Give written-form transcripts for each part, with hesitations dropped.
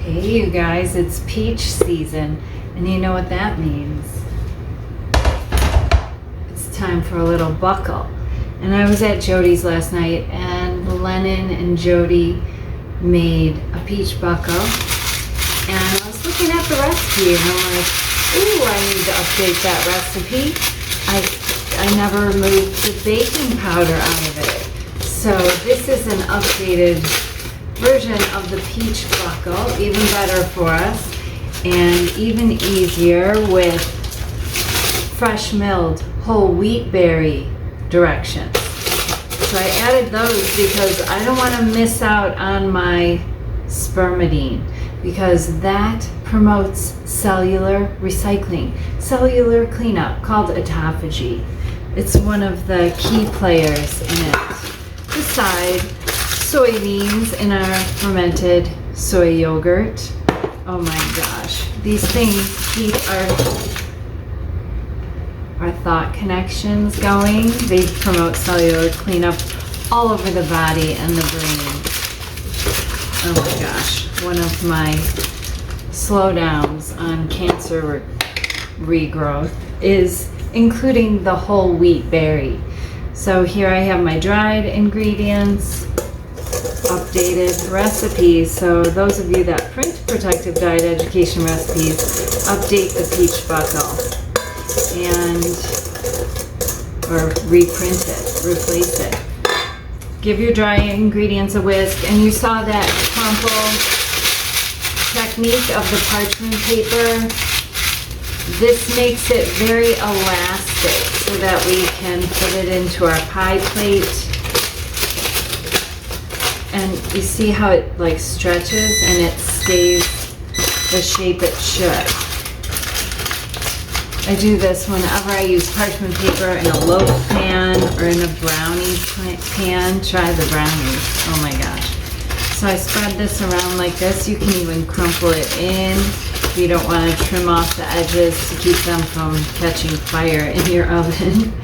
Hey you guys, it's peach season, and you know what that means. It's time for a little buckle. And I was at Jody's last night, and Lennon and Jody made a peach buckle. And I was looking at the recipe, and I'm like, ooh, I need to update that recipe. I never removed the baking powder out of it. So this is an updated version of the peach buckle, even better for us and even easier with fresh milled whole wheat berry directions. So I added those because I don't want to miss out on my spermidine, because that promotes cellular recycling, cellular cleanup, called autophagy. It's one of the key players in it. Beside soybeans in our fermented soy yogurt. Oh my gosh, these things keep our thought connections going. They promote cellular cleanup all over the body and the brain. Oh my gosh, one of my slowdowns on cancer regrowth is including the whole wheat berry. So here I have my dried ingredients, updated recipes. So those of you that print Protective Diet Education recipes, update the peach buckle and or reprint it, replace it. Give your dry ingredients a whisk, and you saw that crumple technique of the parchment paper. This makes it very elastic so that we can put it into our pie plate. And you see how it like stretches and it stays the shape it should. I do this whenever I use parchment paper in a loaf pan or in a brownie pan. Try the brownies. Oh my gosh. So I spread this around like this. You can even crumple it in. You don't want to trim off the edges to keep them from catching fire in your oven.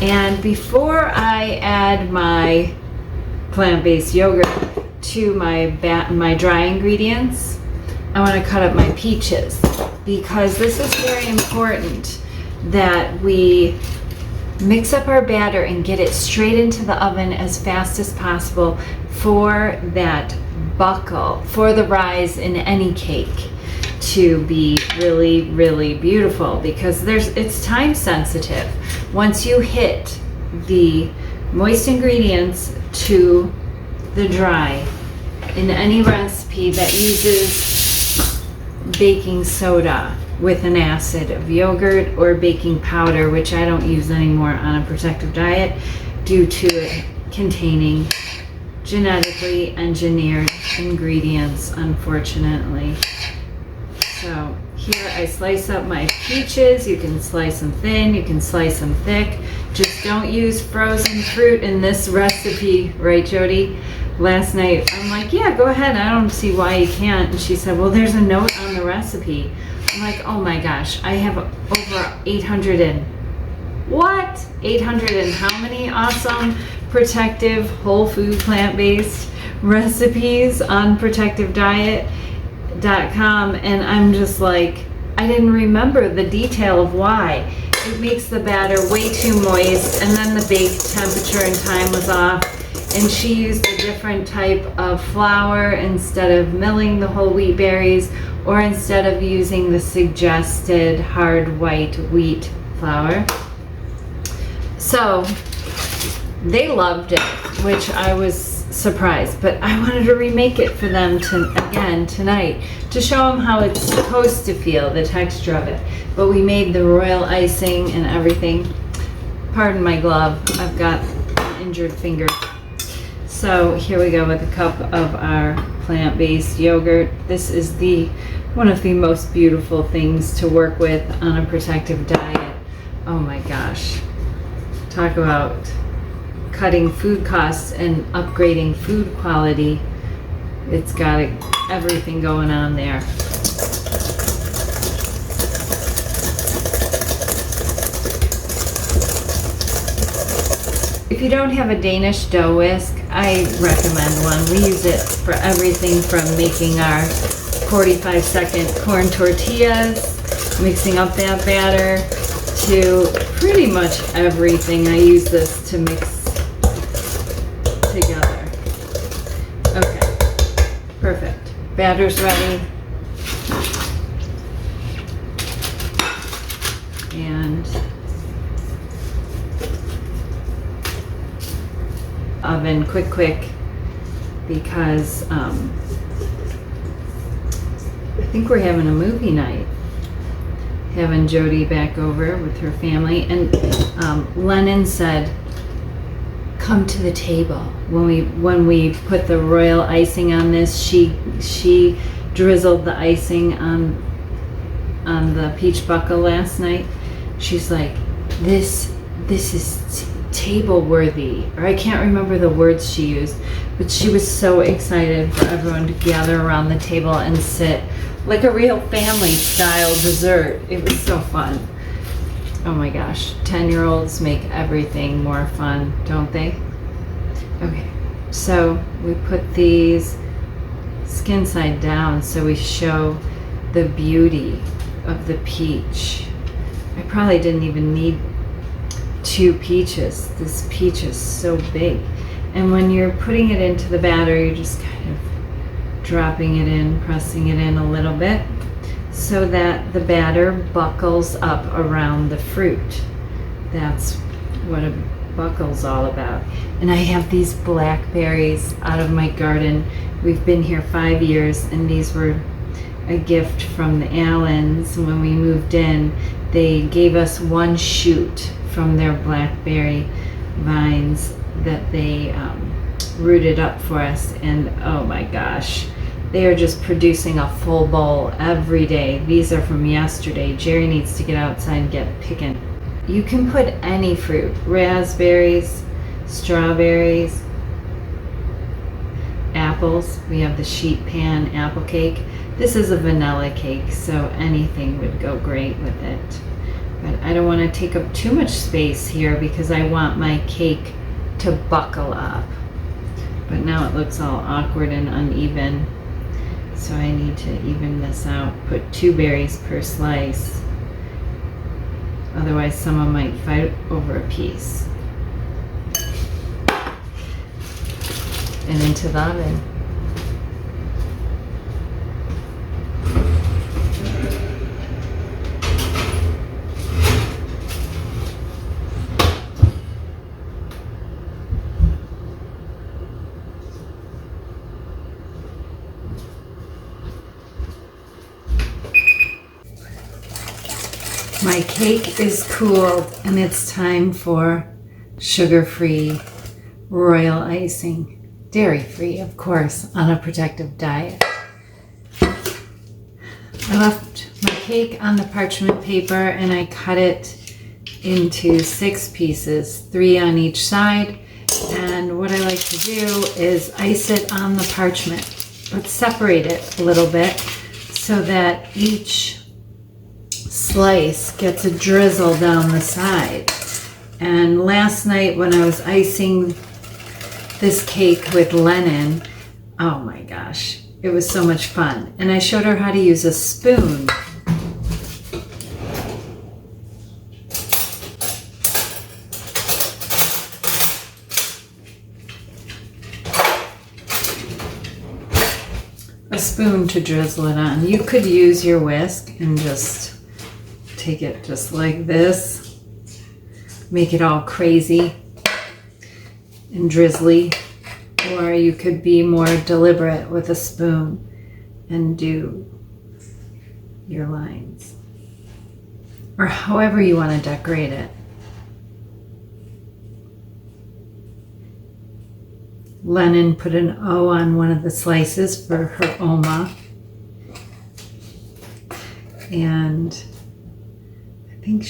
And before I add my plant-based yogurt to my dry ingredients, I want to cut up my peaches, because this is very important that we mix up our batter and get it straight into the oven as fast as possible for that buckle, for the rise in any cake to be really, really beautiful, because it's time sensitive. Once you hit the moist ingredients to the dry in any recipe that uses baking soda with an acid of yogurt or baking powder, which I don't use anymore on a protective diet due to it containing genetically engineered ingredients, unfortunately. So here I slice up my peaches. You can slice them thin, you can slice them thick. Just don't use frozen fruit in this recipe, right, Jody? Last night I'm like, yeah, go ahead, I don't see why you can't. And she said, well, there's a note on the recipe. I'm like, oh my gosh, I have over 800 and 800 and how many awesome protective whole food plant-based recipes on protectivediet.com, and I'm just like, I didn't remember the detail of why. It makes the batter way too moist, and then the bake temperature and time was off, and she used a different type of flour instead of milling the whole wheat berries, or instead of using the suggested hard white wheat flour. So they loved it, which I was surprised, but I wanted to remake it for them again tonight to show them how it's supposed to feel, the texture of it. But we made the royal icing and everything. Pardon my glove, I've got an injured finger. So here we go with a cup of our plant-based yogurt. This is one of the most beautiful things to work with on a protective diet. Oh my gosh. Talk about cutting food costs and upgrading food quality. It's got everything going on there. If you don't have a Danish dough whisk, I recommend one. We use it for everything from making our 45-second corn tortillas, mixing up that batter to pretty much everything. I use this to mix together. Okay, perfect. Batter's ready. And oven quick because I think we're having a movie night, having Jody back over with her family, and Lennon said come to the table when we put the royal icing on this. She drizzled the icing on the peach buckle last night. She's like, this is table worthy, or I can't remember the words she used, but she was so excited for everyone to gather around the table and sit like a real family style dessert. It was so fun. Oh my gosh, 10-year-olds make everything more fun, don't they? Okay, so we put these skin side down so we show the beauty of the peach. I probably didn't even need 2 peaches. This peach is so big. And when you're putting it into the batter, you're just kind of dropping it in, pressing it in a little bit so that the batter buckles up around the fruit. That's what a buckle's all about. And I have these blackberries out of my garden. We've been here 5 years, and these were a gift from the Allens. When we moved in, they gave us 1 shoot from their blackberry vines that they rooted up for us, and oh my gosh, they are just producing a full bowl every day. These are from yesterday. Jerry needs to get outside and get picking. You can put any fruit, raspberries, strawberries, apples. We have the sheet pan apple cake. This is a vanilla cake, so anything would go great with it. But I don't want to take up too much space here because I want my cake to buckle up. But now it looks all awkward and uneven, so I need to even this out. Put 2 berries per slice. Otherwise someone might fight over a piece. And into the oven. My cake is cooled, and it's time for sugar-free royal icing. Dairy-free, of course, on a protective diet. I left my cake on the parchment paper and I cut it into 6 pieces, 3 on each side. And what I like to do is ice it on the parchment, but separate it a little bit so that each slice gets a drizzle down the side. And last night when I was icing this cake with Lennon, oh my gosh, it was so much fun. And I showed her how to use a spoon. A spoon to drizzle it on. You could use your whisk and just take it just like this, make it all crazy and drizzly, or you could be more deliberate with a spoon and do your lines, or however you want to decorate it. Lennon put an O on one of the slices for her Oma, and I think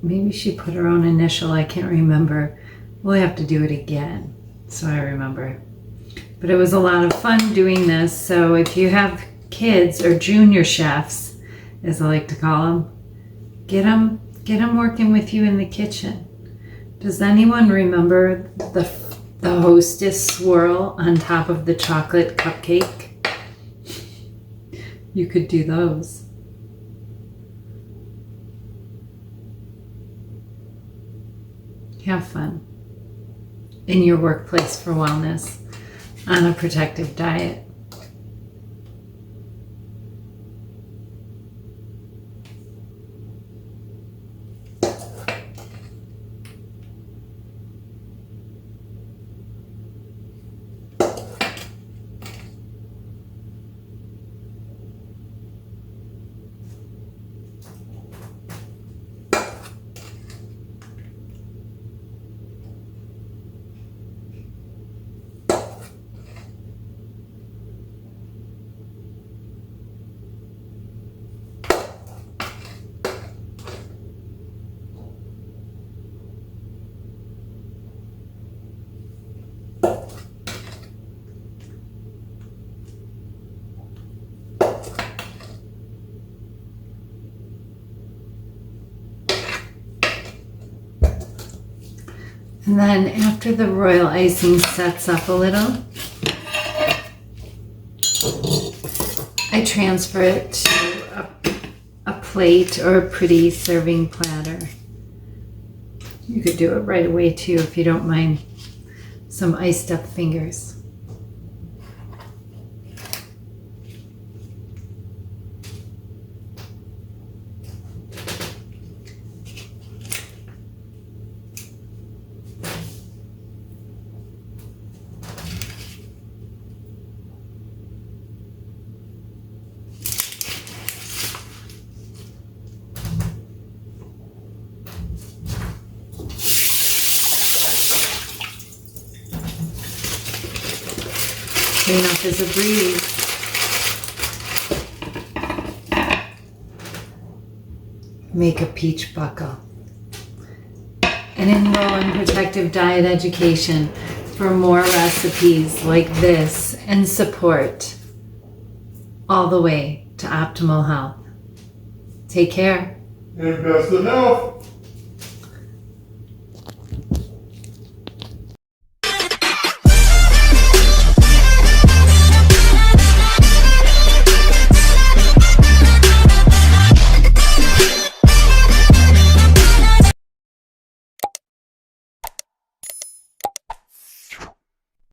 maybe she put her own initial, I can't remember. We'll have to do it again so I remember. But it was a lot of fun doing this, so if you have kids or junior chefs, as I like to call them, get them working with you in the kitchen. Does anyone remember the Hostess swirl on top of the chocolate cupcake? You could do those. Have fun in your workplace for wellness on a protective diet. And then after the royal icing sets up a little, I transfer it to a plate or a pretty serving platter. You could do it right away too if you don't mind some iced up fingers. Clean up as a breeze. Make a peach buckle. And enroll in Protective Diet Education for more recipes like this and support all the way to optimal health. Take care. And best of health.